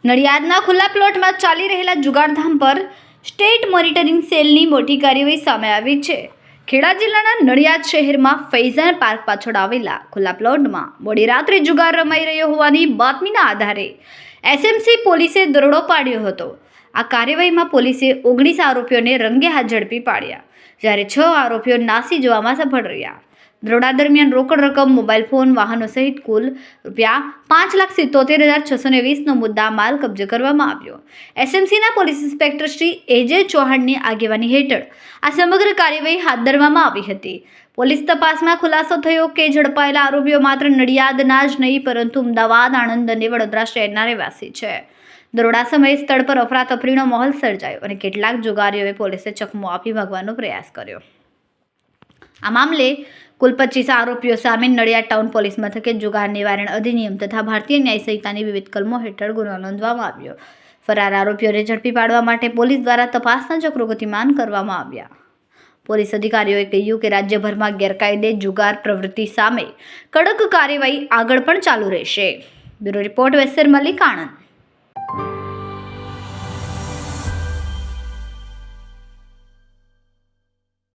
નડિયાદના ખુલ્લા પ્લોટમાં ચાલી રહેલા જુગારધામ પર સ્ટેટ મોનિટરિંગ સેલની મોટી કાર્યવાહી સામે આવી છે. ખેડા જિલ્લાના નડિયાદ શહેરમાં ફૈઝાન પાર્ક પાછળ આવેલા ખુલ્લા પ્લોટમાં મોડી રાત્રે જુગાર રમાઈ રહ્યો હોવાની બાતમીના આધારે એસએમસી પોલીસે દરોડો પાડ્યો હતો. આ કાર્યવાહીમાં પોલીસે 19 આરોપીઓને રંગે હાથ ઝડપી પાડ્યા, જ્યારે 6 આરોપીઓ નાસી જવામાં સફળ રહ્યા. દરોડા દરમિયાન રોકડ રકમ, મોબાઈલ ફોન, વાહનો સહિત કુલ ₹5,77,620નો મુદ્દા માલ કબજે કરવામાં આવ્યો. એસએમસીના પોલીસ ઇન્સ્પેક્ટર શ્રી એજે ચૌહાણની આગેવાની હેઠળ આ સમગ્ર કાર્યવાહી હાથ ધરવામાં આવી હતી. પોલીસ તપાસમાં ખુલાસો થયો કે ઝડપાયેલા આરોપીઓ માત્ર નડિયાદના જ નહીં પરંતુ અમદાવાદ, આણંદ અને વડોદરા શહેરના રહેવાસી છે. દરોડા સમયે સ્થળ પર અફરાતફરીનો માહોલ સર્જાયો અને કેટલાક જુગારીઓએ પોલીસે ચકમો આપી ભાગવાનો પ્રયાસ કર્યો. આ મામલે કુલ 25 આરોપીઓ સામે નડિયાદ ટાઉન પોલીસ મથકે જુગાર નિવારણ અધિનિયમ તથા ભારતીય ન્યાય સંહિતાની વિવિધ કલમો હેઠળ ગુનો નોંધવામાં આવ્યો. ફરાર આરોપીઓને ઝડપી પાડવા માટે પોલીસ દ્વારા તપાસના ચક્રો ગતિમાન કરવામાં આવ્યા. પોલીસ અધિકારીઓએ કહ્યું કે રાજ્યભરમાં ગેરકાયદે જુગાર પ્રવૃત્તિ સામે કડક કાર્યવાહી આગળ પણ ચાલુ રહેશે. બ્યુરો રિપોર્ટ, વેસર મલિક, આણંદ.